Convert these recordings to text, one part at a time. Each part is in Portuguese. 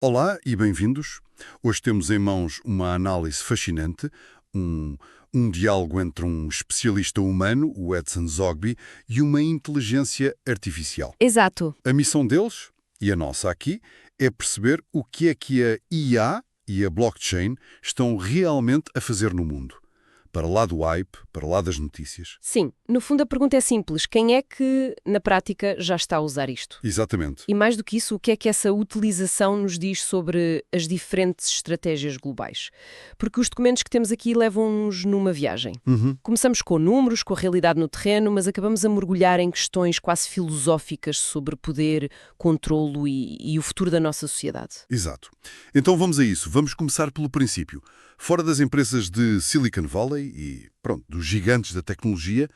Olá e bem-vindos. Hoje temos em mãos uma análise fascinante, um, um diálogo entre um especialista humano, o Edson Zogby, e uma inteligência artificial. Exato. A missão deles, e a nossa aqui, é perceber o que a IA e a blockchain estão realmente a fazer no mundo. Para lá do hype, para lá das notícias. Sim, no fundo a pergunta é simples. Quem é que, na prática, já está a usar isto? Exatamente. E mais do que isso, o que é que essa utilização nos diz sobre as diferentes estratégias globais? Porque os documentos que temos aqui levam-nos numa viagem. Começamos com números, com a realidade no terreno, mas acabamos a mergulhar em questões quase filosóficas sobre poder, controlo e o futuro da nossa sociedade. Exato. Então vamos a isso. Vamos começar pelo princípio. Fora das empresas de Silicon Valley e, dos gigantes da tecnologia,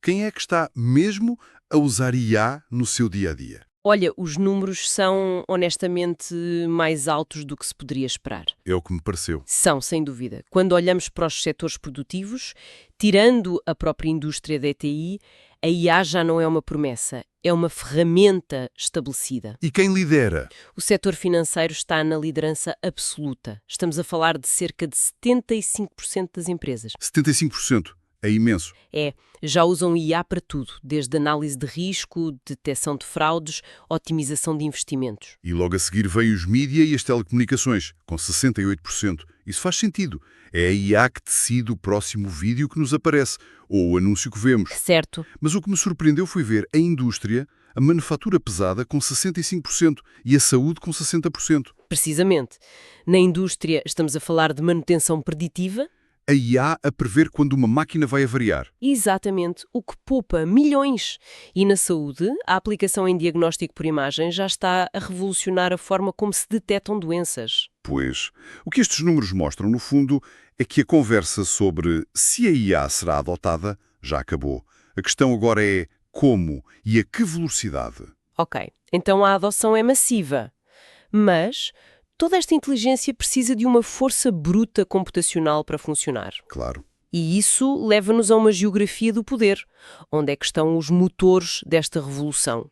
quem é que está mesmo a usar IA no seu dia-a-dia? Olha, os números são, honestamente, mais altos do que se poderia esperar. É o que me pareceu. São, sem dúvida. Quando olhamos para os setores produtivos, tirando a própria indústria da TI, a IA já não é uma promessa, é uma ferramenta estabelecida. E quem lidera? O setor financeiro está na liderança absoluta. Estamos a falar de cerca de 75% das empresas. 75%. É imenso. Já usam IA para tudo, desde análise de risco, detecção de fraudes, otimização de investimentos. E logo a seguir veio os mídia e as telecomunicações, com 68%. Isso faz sentido. É a IA que decide o próximo vídeo que nos aparece, ou o anúncio que vemos. Certo. Mas o que me surpreendeu foi ver a indústria, a manufatura pesada com 65% e a saúde com 60%. Precisamente. Na indústria estamos a falar de manutenção preditiva. A IA a prever quando uma máquina vai avariar. Exatamente, o que poupa milhões. E na saúde, a aplicação em diagnóstico por imagem já está a revolucionar a forma como se detectam doenças. Pois, o que estes números mostram, no fundo, é que a conversa sobre se a IA será adotada já acabou. A questão agora é como e a que velocidade. Ok, então a adoção é massiva. Mas toda esta inteligência precisa de uma força bruta computacional para funcionar. Claro. E isso leva-nos a uma geografia do poder, onde é que estão os motores desta revolução.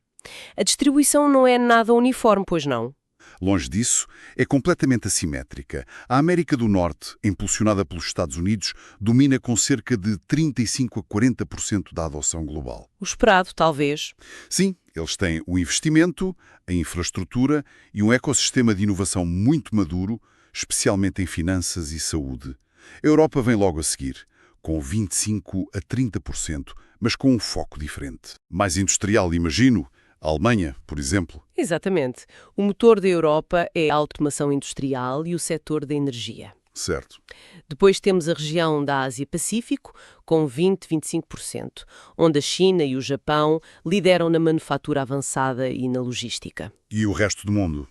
A distribuição não é nada uniforme, pois não? Longe disso, é completamente assimétrica. A América do Norte, impulsionada pelos Estados Unidos, domina com cerca de 35% a 40% da adoção global. O esperado, talvez. Sim, eles têm o investimento, a infraestrutura e um ecossistema de inovação muito maduro, especialmente em finanças e saúde. A Europa vem logo a seguir, com 25% a 30%, mas com um foco diferente. Mais industrial, imagino. A Alemanha, por exemplo. Exatamente. O motor da Europa é a automação industrial e o setor da energia. Certo. Depois temos a região da Ásia-Pacífico, com 20% a 25%, onde a China e o Japão lideram na manufatura avançada e na logística. E o resto do mundo?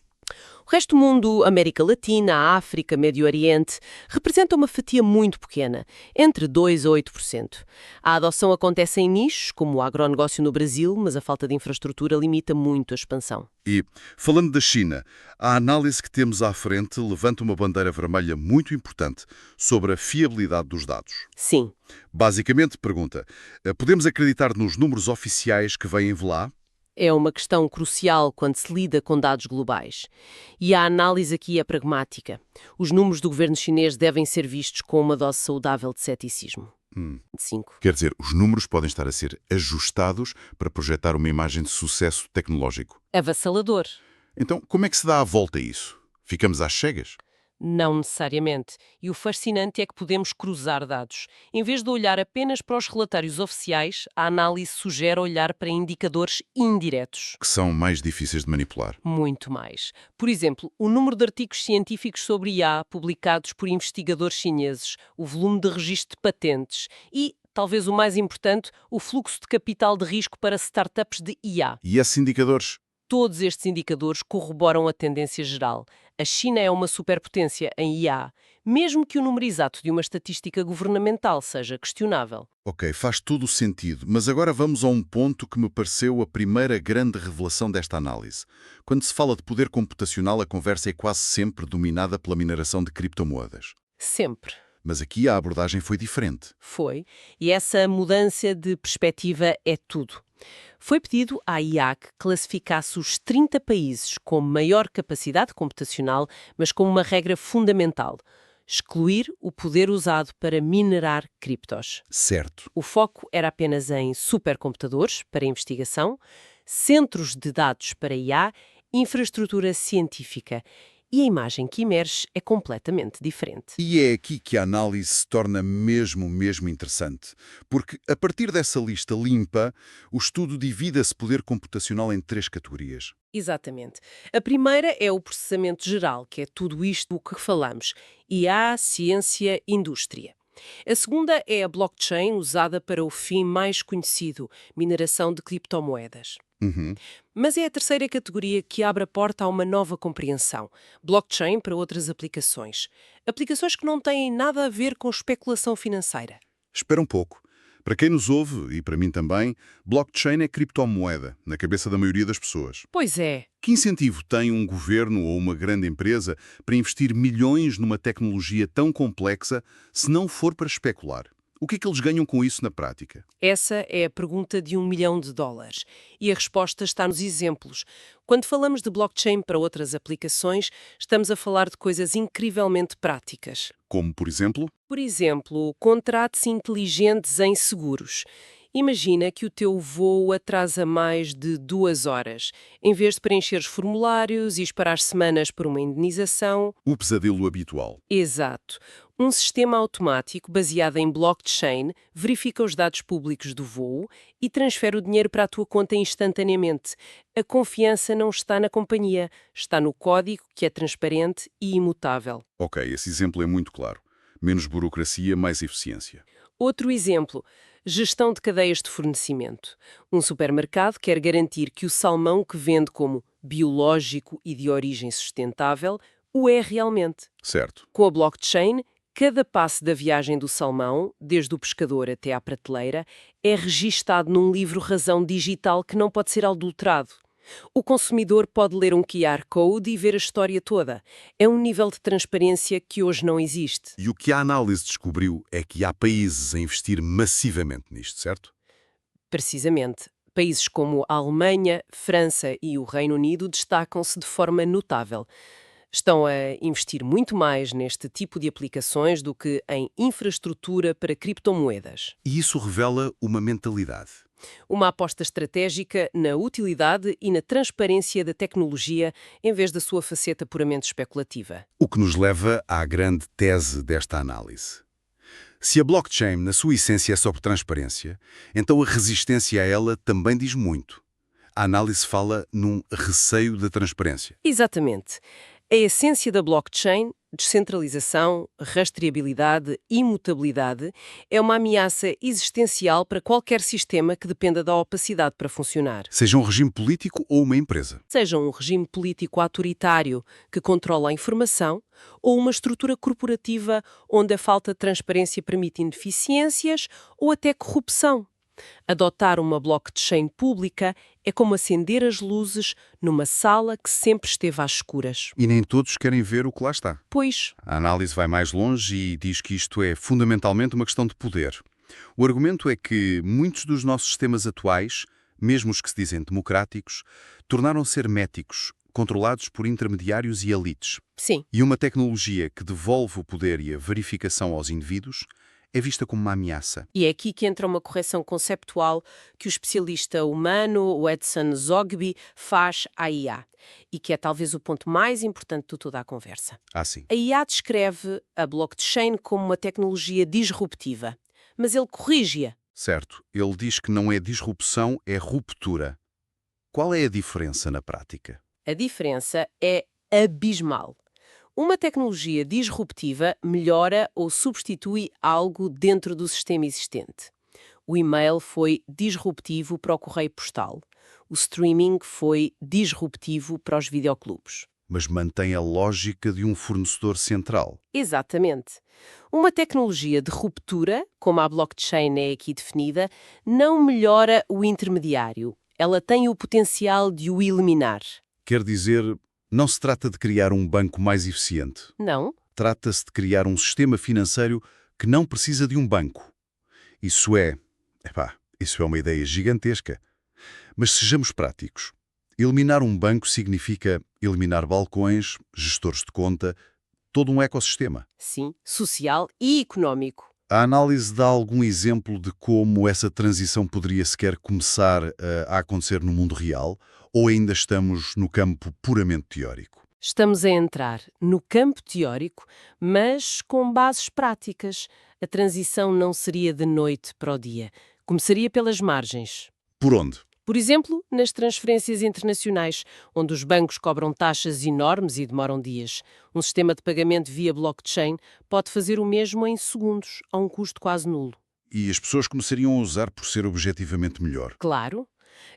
O resto do mundo, América Latina, África, Médio Oriente, representa uma fatia muito pequena, entre 2% a 8%. A adoção acontece em nichos, como o agronegócio no Brasil, mas a falta de infraestrutura limita muito a expansão. E, falando da China, a análise que temos à frente levanta uma bandeira vermelha muito importante sobre a fiabilidade dos dados. Sim. Basicamente, pergunta, podemos acreditar nos números oficiais que vêm de lá? É uma questão crucial quando se lida com dados globais. E a análise aqui é pragmática. Os números do governo chinês devem ser vistos com uma dose saudável de ceticismo. 5. Quer dizer, os números podem estar a ser ajustados para projetar uma imagem de sucesso tecnológico. Avassalador. Então, como é que se dá a volta a isso? Ficamos às cegas? Não necessariamente. E o fascinante é que podemos cruzar dados. Em vez de olhar apenas para os relatórios oficiais, a análise sugere olhar para indicadores indiretos. Que são mais difíceis de manipular. Muito mais. Por exemplo, o número de artigos científicos sobre IA publicados por investigadores chineses, o volume de registro de patentes e, talvez o mais importante, o fluxo de capital de risco para startups de IA. E esses indicadores? Todos estes indicadores corroboram a tendência geral. A China é uma superpotência em IA, mesmo que o número exato de uma estatística governamental seja questionável. Ok, faz todo o sentido, mas agora vamos a um ponto que me pareceu a primeira grande revelação desta análise. Quando se fala de poder computacional, a conversa é quase sempre dominada pela mineração de criptomoedas. Sempre. Mas aqui a abordagem foi diferente. Foi. E essa mudança de perspectiva é tudo. Foi pedido à IA que classificasse os 30 países com maior capacidade computacional, mas com uma regra fundamental: excluir o poder usado para minerar criptos. Certo. O foco era apenas em supercomputadores para investigação, centros de dados para IA, infraestrutura científica. E a imagem que emerge é completamente diferente. E é aqui que a análise se torna mesmo interessante. Porque, a partir dessa lista limpa, o estudo divide esse poder computacional em 3 categorias. Exatamente. A primeira é o processamento geral, que é tudo isto do que falamos: IA, ciência, indústria. A segunda é a blockchain, usada para o fim mais conhecido, mineração de criptomoedas. Uhum. Mas é a terceira categoria que abre a porta a uma nova compreensão: blockchain para outras aplicações. Aplicações que não têm nada a ver com especulação financeira. Espera um pouco. Para quem nos ouve, e para mim também, blockchain é criptomoeda, na cabeça da maioria das pessoas. Pois é. Que incentivo tem um governo ou uma grande empresa para investir milhões numa tecnologia tão complexa se não for para especular? O que é que eles ganham com isso na prática? Essa é a pergunta de $1 milhão. E a resposta está nos exemplos. Quando falamos de blockchain para outras aplicações, estamos a falar de coisas incrivelmente práticas. Como, por exemplo? Por exemplo, contratos inteligentes em seguros. Imagina que o teu voo atrasa mais de 2 horas. Em vez de preencheres formulários e esperar semanas por uma indenização. O pesadelo habitual. Exato. Um sistema automático baseado em blockchain verifica os dados públicos do voo e transfere o dinheiro para a tua conta instantaneamente. A confiança não está na companhia, está no código, que é transparente e imutável. Ok, esse exemplo é muito claro. Menos burocracia, mais eficiência. Outro exemplo: gestão de cadeias de fornecimento. Um supermercado quer garantir que o salmão que vende como biológico e de origem sustentável o é realmente. Certo. Com a blockchain, cada passo da viagem do salmão, desde o pescador até à prateleira, é registado num livro-razão digital que não pode ser adulterado. O consumidor pode ler um QR Code e ver a história toda. É um nível de transparência que hoje não existe. E o que a análise descobriu é que há países a investir massivamente nisto, certo? Precisamente. Países como a Alemanha, França e o Reino Unido destacam-se de forma notável. Estão a investir muito mais neste tipo de aplicações do que em infraestrutura para criptomoedas. E isso revela uma mentalidade. Uma aposta estratégica na utilidade e na transparência da tecnologia em vez da sua faceta puramente especulativa. O que nos leva à grande tese desta análise. Se a blockchain, na sua essência, é sobre transparência, então a resistência a ela também diz muito. A análise fala num receio da transparência. Exatamente. A essência da blockchain, descentralização, rastreabilidade, imutabilidade, é uma ameaça existencial para qualquer sistema que dependa da opacidade para funcionar. Seja um regime político ou uma empresa. Seja um regime político autoritário que controla a informação ou uma estrutura corporativa onde a falta de transparência permite ineficiências ou até corrupção. Adotar uma blockchain pública é como acender as luzes numa sala que sempre esteve às escuras. E nem todos querem ver o que lá está. Pois. A análise vai mais longe e diz que isto é fundamentalmente uma questão de poder. O argumento é que muitos dos nossos sistemas atuais, mesmo os que se dizem democráticos, tornaram-se herméticos, controlados por intermediários e elites. Sim. E uma tecnologia que devolve o poder e a verificação aos indivíduos é vista como uma ameaça. E é aqui que entra uma correção conceptual que o especialista humano, o Edson Zogby, faz à IA. E que é talvez o ponto mais importante de toda a conversa. Sim. A IA descreve a blockchain como uma tecnologia disruptiva, mas ele corrige-a. Certo. Ele diz que não é disrupção, é ruptura. Qual é a diferença na prática? A diferença é abismal. Uma tecnologia disruptiva melhora ou substitui algo dentro do sistema existente. O e-mail foi disruptivo para o correio postal. O streaming foi disruptivo para os videoclubes. Mas mantém a lógica de um fornecedor central. Exatamente. Uma tecnologia de ruptura, como a blockchain é aqui definida, não melhora o intermediário. Ela tem o potencial de o eliminar. Quer dizer, não se trata de criar um banco mais eficiente. Não? Trata-se de criar um sistema financeiro que não precisa de um banco. Isso é uma ideia gigantesca. Mas sejamos práticos. Eliminar um banco significa eliminar balcões, gestores de conta, todo um ecossistema. Sim, social e económico. A análise dá algum exemplo de como essa transição poderia sequer começar a acontecer no mundo real, ou ainda estamos no campo puramente teórico? Estamos a entrar no campo teórico, mas com bases práticas. A transição não seria de noite para o dia. Começaria pelas margens. Por onde? Por exemplo, nas transferências internacionais, onde os bancos cobram taxas enormes e demoram dias. Um sistema de pagamento via blockchain pode fazer o mesmo em segundos, a um custo quase nulo. E as pessoas começariam a usar por ser objetivamente melhor. Claro,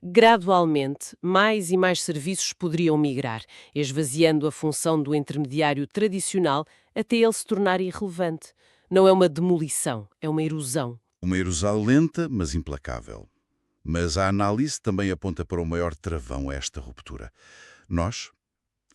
gradualmente, mais e mais serviços poderiam migrar, esvaziando a função do intermediário tradicional até ele se tornar irrelevante. Não é uma demolição, é uma erosão. Uma erosão lenta, mas implacável. Mas a análise também aponta para o maior travão a esta ruptura. Nós,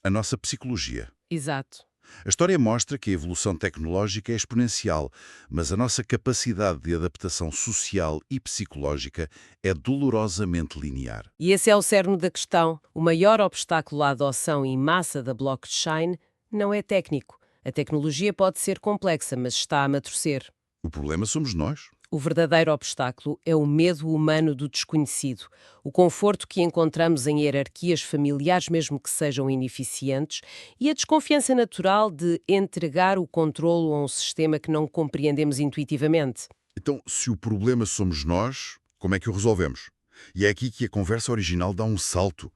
a nossa psicologia. Exato. A história mostra que a evolução tecnológica é exponencial, mas a nossa capacidade de adaptação social e psicológica é dolorosamente linear. E esse é o cerne da questão. O maior obstáculo à adoção em massa da blockchain não é técnico. A tecnologia pode ser complexa, mas está a amadurecer. O problema somos nós. O verdadeiro obstáculo é o medo humano do desconhecido, o conforto que encontramos em hierarquias familiares, mesmo que sejam ineficientes, e a desconfiança natural de entregar o controlo a um sistema que não compreendemos intuitivamente. Então, se o problema somos nós, como é que o resolvemos? E é aqui que a conversa original dá um salto,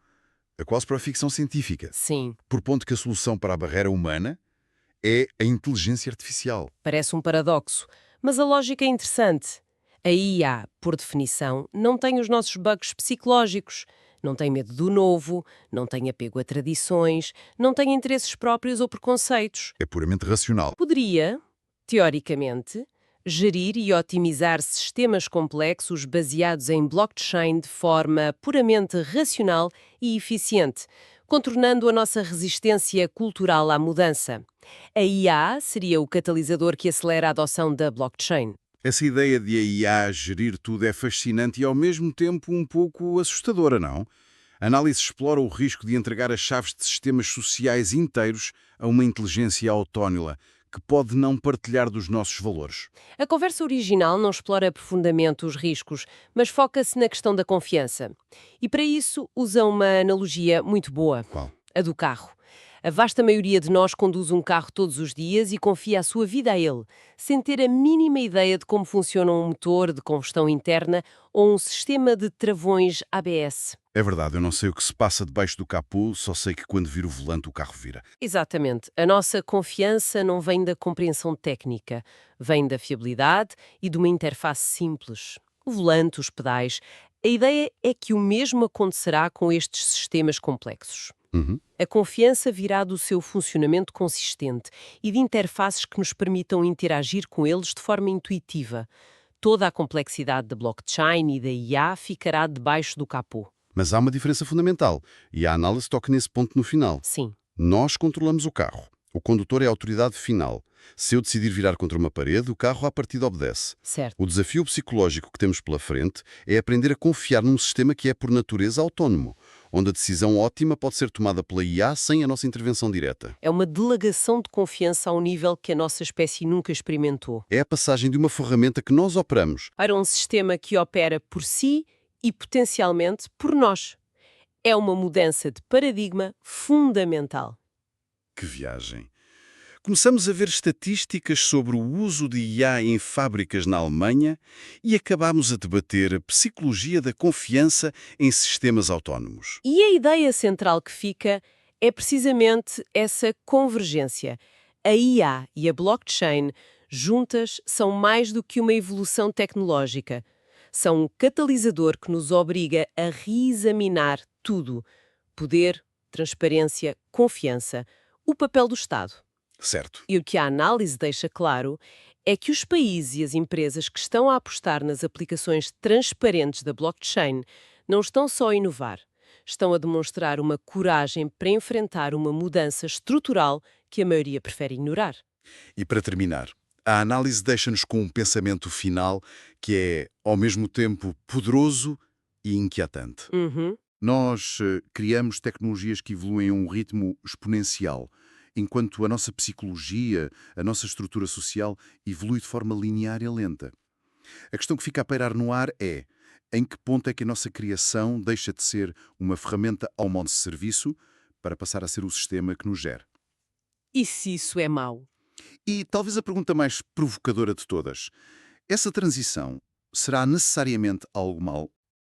quase para a ficção científica, Sim, por ponto que a solução para a barreira humana é a inteligência artificial. parece um paradoxo, mas a lógica é interessante. A IA, por definição, não tem os nossos bugs psicológicos, não tem medo do novo, não tem apego a tradições, não tem interesses próprios ou preconceitos. É puramente racional. Poderia, teoricamente, gerir e otimizar sistemas complexos baseados em blockchain de forma puramente racional e eficiente, contornando a nossa resistência cultural à mudança. A IA seria o catalisador que acelera a adoção da blockchain. Essa ideia de a IA gerir tudo é fascinante e ao mesmo tempo um pouco assustadora, não? A análise explora o risco de entregar as chaves de sistemas sociais inteiros a uma inteligência autónoma que pode não partilhar dos nossos valores. A conversa original não explora profundamente os riscos, mas foca-se na questão da confiança. E para isso usa uma analogia muito boa, Qual? a do carro. A vasta maioria de nós conduz um carro todos os dias e confia a sua vida a ele, sem ter a mínima ideia de como funciona um motor de combustão interna ou um sistema de travões ABS. É verdade, eu não sei o que se passa debaixo do capô, só sei que quando viro o volante o carro vira. Exatamente. A nossa confiança não vem da compreensão técnica, vem da fiabilidade e de uma interface simples. O volante, os pedais. A ideia é que o mesmo acontecerá com estes sistemas complexos. A confiança virá do seu funcionamento consistente e de interfaces que nos permitam interagir com eles de forma intuitiva. Toda a complexidade da blockchain e da IA ficará debaixo do capô. Mas há uma diferença fundamental, e a análise toca nesse ponto no final. Sim, Nós controlamos o carro. O condutor é a autoridade final. Se eu decidir virar contra uma parede, o carro à partida obedece. certo. O desafio psicológico que temos pela frente é aprender a confiar num sistema que é por natureza autónomo, onde a decisão ótima pode ser tomada pela IA sem a nossa intervenção direta. É uma delegação de confiança a um nível que a nossa espécie nunca experimentou. É a passagem de uma ferramenta que nós operamos. Para um sistema que opera por si e potencialmente por nós. É uma mudança de paradigma fundamental. Que viagem! Começamos a ver estatísticas sobre o uso de IA em fábricas na Alemanha e acabamos a debater a psicologia da confiança em sistemas autónomos. E a ideia central que fica é precisamente essa convergência. A IA e a blockchain juntas são mais do que uma evolução tecnológica. São um catalisador que nos obriga a reexaminar tudo: poder, transparência, confiança, o papel do Estado. Certo. E o que a análise deixa claro é que os países e as empresas que estão a apostar nas aplicações transparentes da blockchain não estão só a inovar, estão a demonstrar uma coragem para enfrentar uma mudança estrutural que a maioria prefere ignorar. E para terminar, a análise deixa-nos com um pensamento final que é, ao mesmo tempo, poderoso e inquietante. Uhum. Nós criamos tecnologias que evoluem a um ritmo exponencial, enquanto a nossa psicologia, a nossa estrutura social evolui de forma linear e lenta. A questão que fica a pairar no ar é: em que ponto é que a nossa criação deixa de ser uma ferramenta ao modo de serviço para passar a ser o sistema que nos gera? E se isso é mau? E talvez a pergunta mais provocadora de todas: essa transição será necessariamente algo mau?